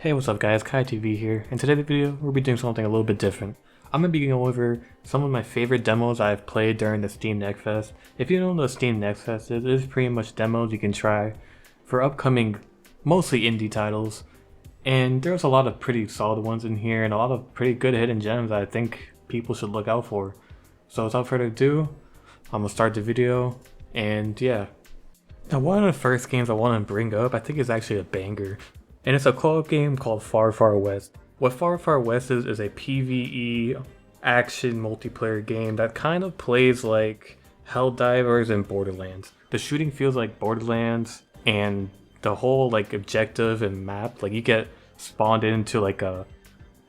Hey, what's up guys, Kai TV here, and today's video we'll be doing something a little bit different. I'm going to be going over some of my favorite demos I've played during the Steam Nextfest. If you don't know what Steam Nextfest is, it is pretty much demos you can try for upcoming, mostly indie titles. And there's a lot of pretty solid ones in here and a lot of pretty good hidden gems I think people should look out for. So without further ado, I'm going to start the video, and yeah. Now one of the first games I want to bring up I think is actually a banger. And it's a co-op game called Far Far West. What Far Far West is a PvE action multiplayer game that kind of plays like Helldivers and Borderlands. The shooting feels like Borderlands, and the whole like objective and map, like you get spawned into like a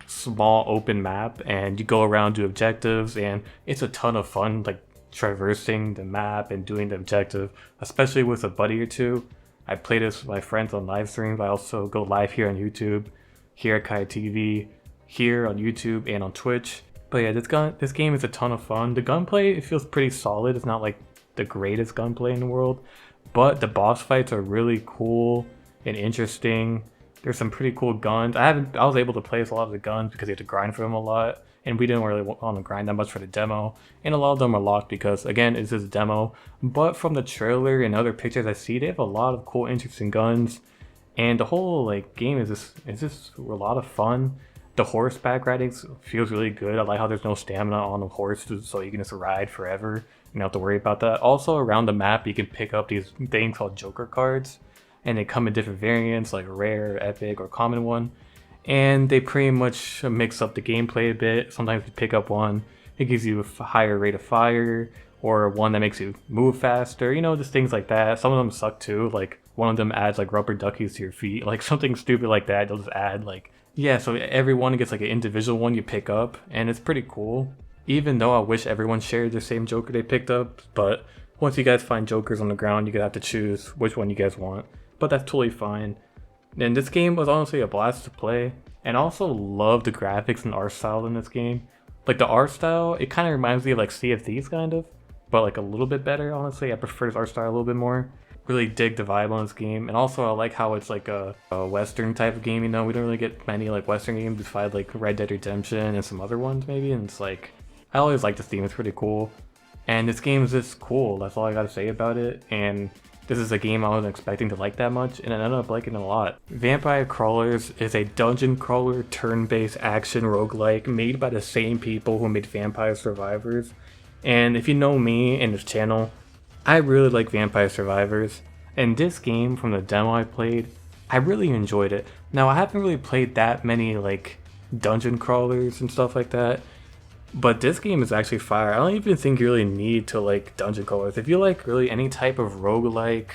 small open map and you go around do objectives, and it's a ton of fun like traversing the map and doing the objective, especially with a buddy or two. I play this with my friends on live streams. I also go live here on YouTube, here at Kai TV, here on YouTube and on Twitch. But yeah, this game is a ton of fun. The gunplay, it feels pretty solid. It's not like the greatest gunplay in the world, but the boss fights are really cool and interesting. There's some pretty cool guns. I was able to play with a lot of the guns because you have to grind for them a lot, and we didn't really want to grind that much for the demo, and a lot of them are locked because again it's just a demo. But from the trailer and other pictures I see, they have a lot of cool interesting guns, and the whole like game is just a lot of fun. The horseback riding feels really good. I like how there's no stamina on the horse, so you can just ride forever. You don't have to worry about that. Also around the map you can pick up these things called Joker cards, and they come in different variants like rare, epic, or common one. And they pretty much mix up the gameplay a bit. Sometimes you pick up one, it gives you a higher rate of fire, or one that makes you move faster, you know, just things like that. Some of them suck too, like one of them adds like rubber duckies to your feet, like something stupid like that. They'll just add like, yeah, so everyone gets like an individual one you pick up, and it's pretty cool. Even though I wish everyone shared the same Joker they picked up, but once you guys find Jokers on the ground, you're gonna have to choose which one you guys want, but that's totally fine. And this game was honestly a blast to play, and I also love the graphics and art style in this game. Like the art style, it kind of reminds me of like Sea of Thieves kind of, but like a little bit better honestly. I prefer this art style a little bit more. Really dig the vibe on this game, and also I like how it's like a western type of game, you know. We don't really get many like western games besides like Red Dead Redemption and some other ones maybe, and it's like, I always like this theme, it's pretty cool. And this game is just cool, that's all I gotta say about it. And this is a game I wasn't expecting to like that much, and I ended up liking it a lot. Vampire Crawlers is a dungeon crawler turn-based action roguelike made by the same people who made Vampire Survivors. And if you know me and this channel, I really like Vampire Survivors. And this game, from the demo I played, I really enjoyed it. Now I haven't really played that many like dungeon crawlers and stuff like that, but this game is actually fire. I don't even think you really need to like dungeon crawlers. If you like really any type of roguelike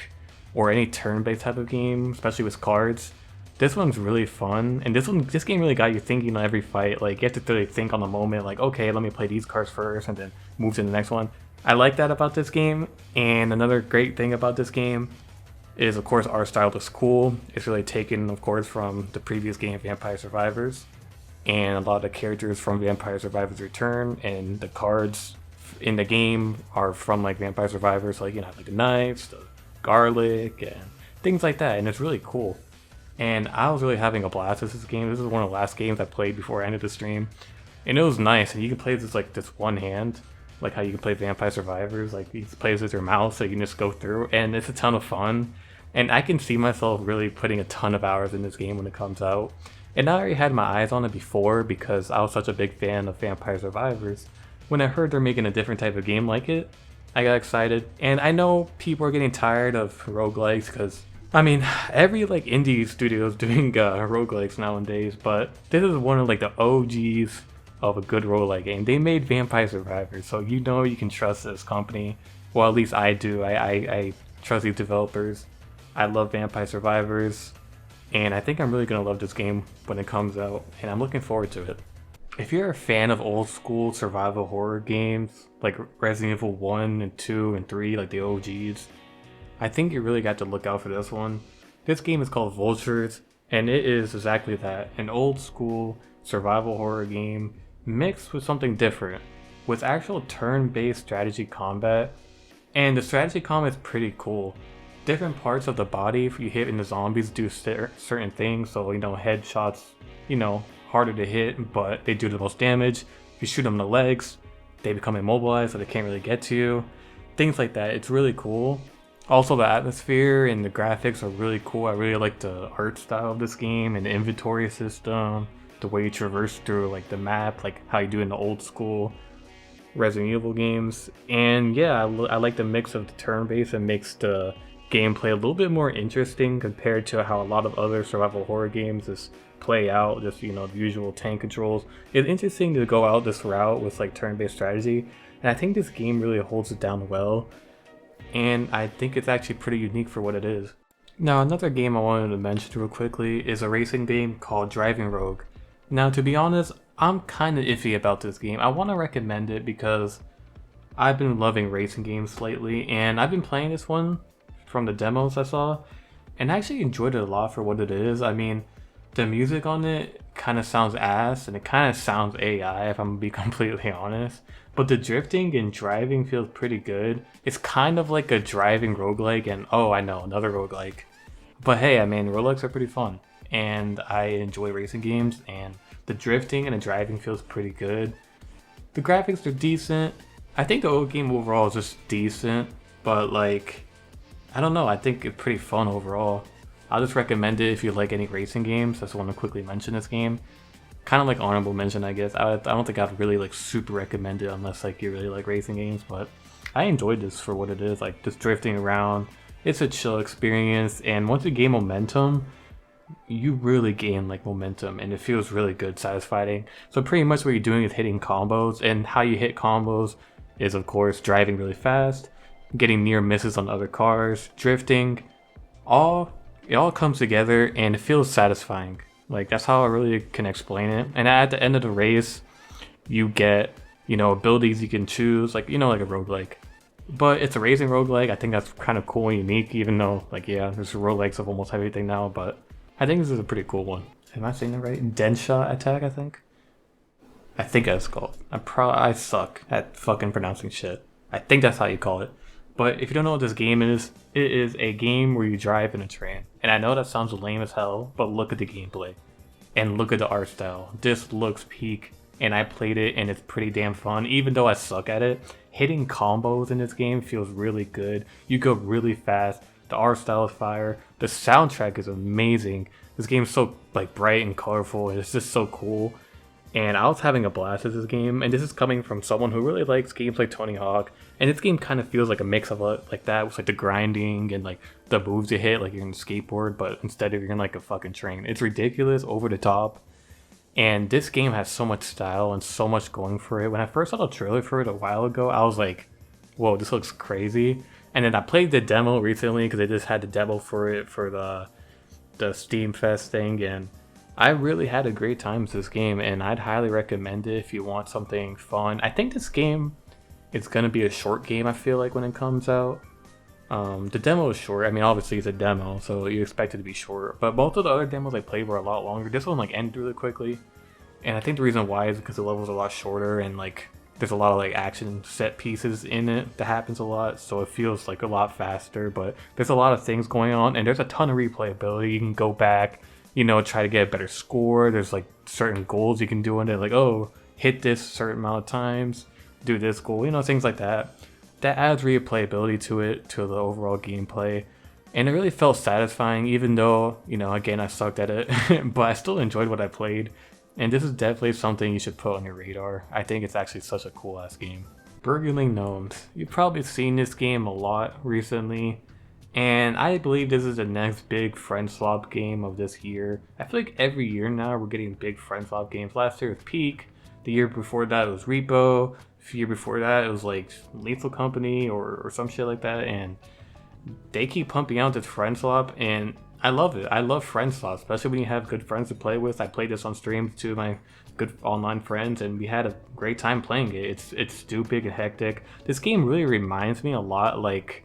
or any turn-based type of game, especially with cards, this one's really fun. And this game really got you thinking on every fight. Like you have to really think on the moment, like, okay, let me play these cards first and then move to the next one. I like that about this game. And another great thing about this game is, of course, art style looks cool. It's really taken, of course, from the previous game, Vampire Survivors. And a lot of the characters from Vampire Survivors return, and the cards in the game are from like Vampire Survivors, like, you know, like the knives, the garlic, and things like that, and it's really cool. And I was really having a blast with this game. This is one of the last games I played before I ended the stream, and it was nice. And you can play this like this one hand, like how you can play Vampire Survivors, like you play this with your mouse, so you can just go through, and it's a ton of fun. And I can see myself really putting a ton of hours in this game when it comes out. And I already had my eyes on it before because I was such a big fan of Vampire Survivors. When I heard they're making a different type of game like it, I got excited. And I know people are getting tired of roguelikes because, I mean, every like indie studio is doing roguelikes nowadays, but this is one of like the OGs of a good roguelike game. They made Vampire Survivors, so you know you can trust this company. Well, at least I do. I trust these developers. I love Vampire Survivors. And I think I'm really going to love this game when it comes out, and I'm looking forward to it. If you're a fan of old school survival horror games, like Resident Evil 1 and 2 and 3, like the OGs, I think you really got to look out for this one. This game is called Vultures, and it is exactly that, an old school survival horror game mixed with something different, with actual turn-based strategy combat. And the strategy combat is pretty cool. different parts of the body, if you hit in the zombies, do certain things. So, you know, headshots, you know, harder to hit, but they do the most damage. If you shoot them in the legs, they become immobilized, so they can't really get to you. Things like that. It's really cool. Also, the atmosphere and the graphics are really cool. I really like the art style of this game and the inventory system, the way you traverse through like the map, like how you do in the old school Resident Evil games. And yeah, I like the mix of the turn-based. It makes the gameplay a little bit more interesting compared to how a lot of other survival horror games just play out, just, you know, the usual tank controls. It's interesting to go out this route with like turn-based strategy, and I think this game really holds it down well, and I think it's actually pretty unique for what it is. Now, another game I wanted to mention real quickly is a racing game called Driving Rogue. Now, to be honest, I'm kind of iffy about this game. I want to recommend it because I've been loving racing games lately, and I've been playing this one from the demos I saw, and I actually enjoyed it a lot for what it is. I mean, the music on it kind of sounds ass, and it kind of sounds AI if I'm gonna be completely honest, but the drifting and driving feels pretty good. It's kind of like a driving roguelike, and oh, I know, another roguelike. But hey, I mean, roguelikes are pretty fun, and I enjoy racing games, and the drifting and the driving feels pretty good. The graphics are decent. I think the old game overall is just decent, but like, I don't know, I think it's pretty fun overall. I'll just recommend it if you like any racing games. I just want to quickly mention this game. Kind of like honorable mention, I guess. I don't think I'd really like super recommend it unless like you really like racing games, but I enjoyed this for what it is, like just drifting around. It's a chill experience, and once you gain momentum, you really gain like momentum, and it feels really good, satisfying. So pretty much what you're doing is hitting combos, and how you hit combos is of course driving really fast, getting near misses on other cars, drifting. It all comes together and it feels satisfying. Like, that's how I really can explain it. And at the end of the race, you get, you know, abilities you can choose, like, you know, like a roguelike. But it's a racing roguelike. I think that's kind of cool and unique, even though, like, yeah, there's roguelikes of almost everything now, but I think this is a pretty cool one. Am I saying that right? Densha Attack, I think? I think that's called. I suck at fucking pronouncing shit. I think that's how you call it. But if you don't know what this game is, it is a game where you drive in a train. And I know that sounds lame as hell, but look at the gameplay. And look at the art style. This looks peak, and I played it and it's pretty damn fun. Even though I suck at it, hitting combos in this game feels really good. You go really fast. The art style is fire. The soundtrack is amazing. This game's so like bright and colorful, and it's just so cool. And I was having a blast with this game, and this is coming from someone who really likes games like Tony Hawk. And this game kind of feels like a mix of like that, with like the grinding and like the moves you hit, like you're in a skateboard, but instead of you're in like a fucking train. It's ridiculous, over the top. And this game has so much style and so much going for it. When I first saw the trailer for it a while ago, I was like, whoa, this looks crazy. And then I played the demo recently because they just had the demo for it for the Steam Fest thing, and I really had a great time with this game, and I'd highly recommend it if you want something fun. I think this game, it's going to be a short game, I feel like, when it comes out. The demo is short. I mean, obviously it's a demo, so you expect it to be short. But most of the other demos I played were a lot longer. This one like ended really quickly. And I think the reason why is because the level's a lot shorter, and like there's a lot of like action set pieces in it that happens a lot, so it feels like a lot faster. But there's a lot of things going on, and there's a ton of replayability. You can go back, you know, try to get a better score. There's like certain goals you can do in it, like, oh, hit this certain amount of times, do this goal, you know, things like that. That adds replayability to it, to the overall gameplay. And it really felt satisfying, even though, you know, again, I sucked at it, but I still enjoyed what I played. And this is definitely something you should put on your radar. I think it's actually such a cool ass game. Burgeoning Gnomes. You've probably seen this game a lot recently, and I believe this is the next big friend swap game of this year. I feel like every year now we're getting big friend swap games. Last year was Peak, the year before that it was Repo, the year before that it was like Lethal Company or some shit like that, and they keep pumping out this friend swap, and I love it. I love friend swap, especially when you have good friends to play with. I played this on stream with two of my good online friends, and we had a great time playing it. It's stupid and hectic. This game really reminds me a lot like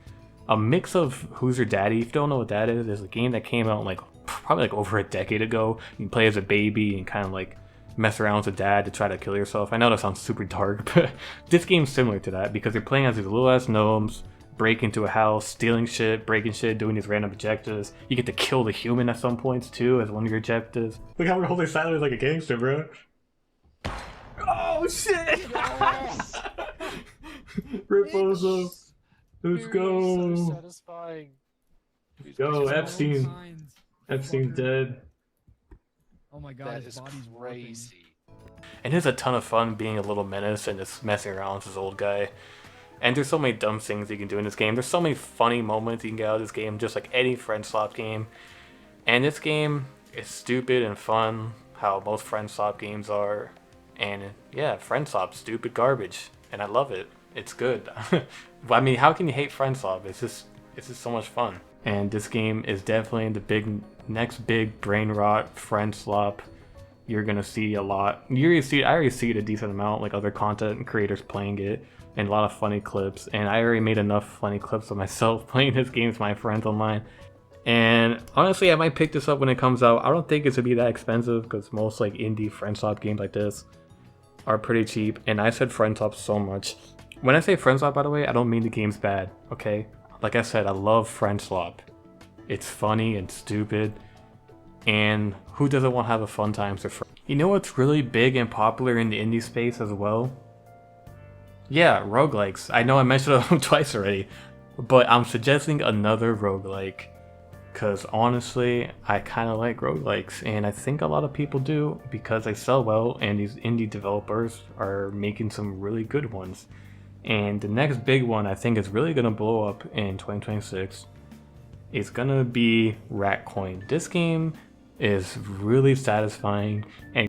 a mix of Who's Your Daddy. If you don't know what that is, there's a game that came out like probably like over a decade ago. You can play as a baby and kind of like mess around with a dad to try to kill yourself. I know that sounds super dark, but this game's similar to that because you're playing as these little ass gnomes break into a house, stealing shit, breaking shit, doing these random objectives. You get to kill the human at some points too as one of your objectives. Look how we're holding silent like a gangster, bro. Oh shit! Yes! Rip Bozo. Let's go. So satisfying. Let's go, Epstein. Epstein's dead. Oh my god, That his is body's crazy. And it's a ton of fun being a little menace and just messing around with this old guy. And there's so many dumb things you can do in this game. There's so many funny moments you can get out of this game, just like any friend swap game. And this game is stupid and fun, how most friend swap games are. And yeah, friend swap, stupid garbage. And I love it. It's good. I mean, how can you hate friend swap? It's just so much fun. And this game is definitely the next big brain rot friend swap. You're gonna see a lot. I already see it a decent amount, like other content creators playing it, and a lot of funny clips. And I already made enough funny clips of myself playing this game with my friends online. And honestly, I might pick this up when it comes out. I don't think it's gonna be that expensive because most like indie friend swap games like this are pretty cheap. And I said friend swap so much. When I say friend swap, by the way, I don't mean the game's bad. Okay, like I said, I love friend swap. It's funny and stupid. And who doesn't want to have a fun time with friends? You know what's really big and popular in the indie space as well? Yeah, roguelikes. I know I mentioned them twice already, but I'm suggesting another roguelike. Because honestly, I kind of like roguelikes, and I think a lot of people do because they sell well, and these indie developers are making some really good ones. And the next big one I think is really going to blow up in 2026. It's going to be Ratcoin. This game is really satisfying, and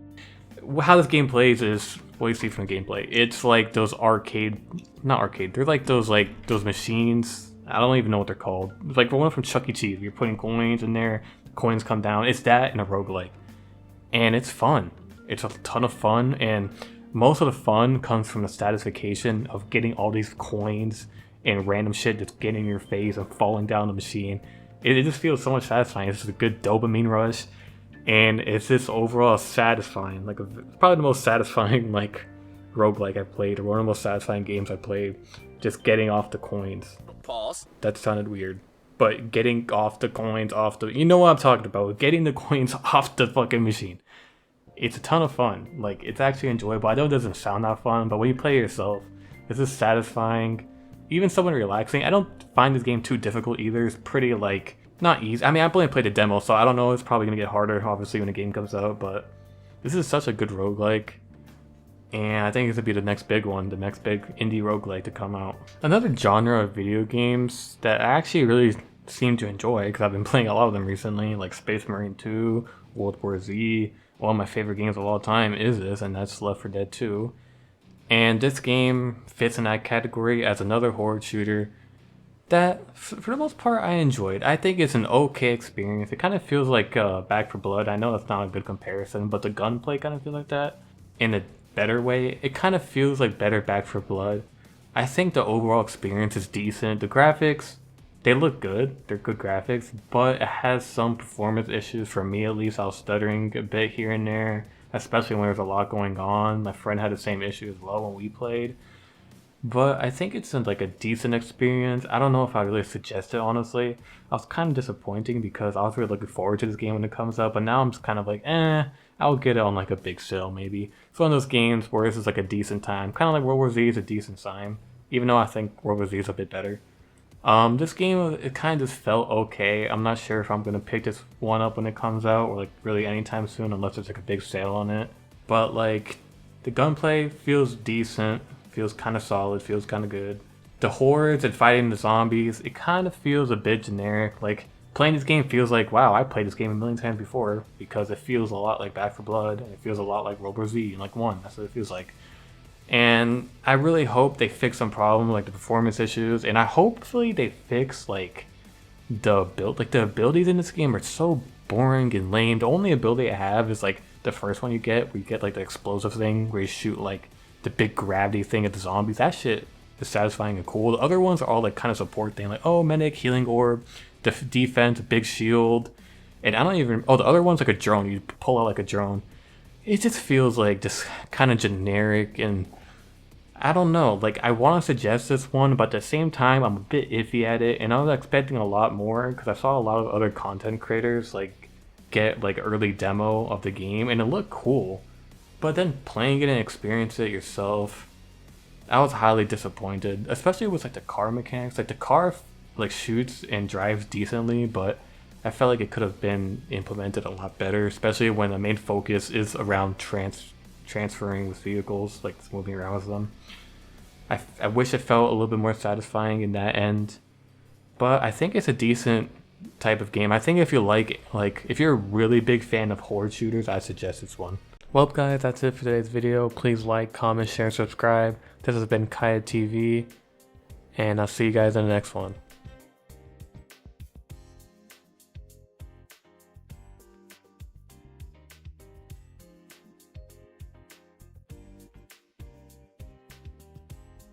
how this game plays is what you see from the gameplay. It's like those they're like those machines. I don't even know what they're called. It's like one from Chuck E. Cheese. You're putting coins in there, coins come down. It's that in a roguelike, and it's fun. It's a ton of fun, and most of the fun comes from the satisfaction of getting all these coins and random shit just getting in your face and falling down the machine. It just feels so much satisfying. It's just a good dopamine rush, and it's just overall satisfying. Like probably the most satisfying like roguelike I've played, or one of the most satisfying games I played. Just getting off the coins. Pause. That sounded weird, but getting off the coins you know what I'm talking about. Getting the coins off the fucking machine. It's a ton of fun. Like, it's actually enjoyable. I know it doesn't sound that fun, but when you play yourself, it's just satisfying. Even somewhat relaxing. I don't find this game too difficult either. It's pretty, like, not easy. I mean, I've only played a demo, so I don't know. It's probably going to get harder, obviously, when the game comes out, but this is such a good roguelike. And I think it's going to be the next big one, the next big indie roguelike to come out. Another genre of video games that I actually really seem to enjoy, because I've been playing a lot of them recently, like Space Marine 2, World War Z. One of my favorite games of all time is this, and that's Left 4 Dead 2. And this game fits in that category as another horde shooter that, for the most part, I enjoyed. I think it's an okay experience. It kind of feels like Back 4 Blood. I know that's not a good comparison, but the gunplay kind of feels like that in a better way. It kind of feels like better Back 4 Blood. I think the overall experience is decent. The graphics, they look good. They're good graphics, but it has some performance issues for me at least. I was stuttering a bit here and there, especially when there's a lot going on. My friend had the same issue as well when we played. But I think it's like a decent experience. I don't know if I really suggest it, honestly. I was kind of disappointing because I was really looking forward to this game when it comes out, but now I'm just kind of like, I'll get it on like a big sale maybe. It's one of those games where this is like a decent time. Kind of like World War Z is a decent time, even though I think World War Z is a bit better. This game, it kind of just felt okay. I'm not sure if I'm going to pick this one up when it comes out, or like really anytime soon, unless there's like a big sale on it. But like, the gunplay feels decent, feels kind of solid, feels kind of good. The hordes and fighting the zombies, it kind of feels a bit generic. Like, playing this game feels like, wow, I played this game a million times before, because it feels a lot like Back 4 Blood, and it feels a lot like World War Z, and like 1, that's what it feels like. And I really hope they fix some problem like the performance issues, and I hopefully they fix like the abilities in this game are so boring and lame. The only ability I have is like the first one you get, where you get like the explosive thing where you shoot like the big gravity thing at the zombies. That shit is satisfying and cool. The other ones are all like kind of support thing, like oh medic, healing orb, defense, big shield, and I don't even, oh the other one's like a drone, you pull out like a drone. It just feels like just kind of generic, and I don't know, like I want to suggest this one, but at the same time I'm a bit iffy at it, and I was expecting a lot more because I saw a lot of other content creators like get like early demo of the game and it looked cool. But then playing it and experience it yourself, I was highly disappointed, especially with like the car mechanics. Like the car like shoots and drives decently, but I felt like it could have been implemented a lot better, especially when the main focus is around transferring with vehicles, like moving around with them. I wish it felt a little bit more satisfying in that end, but I think it's a decent type of game. I think if you like if you're a really big fan of horde shooters, I suggest this one. Well guys, that's it for today's video. Please like, comment, share, subscribe. This has been Kaya TV, and I'll see you guys in the next one.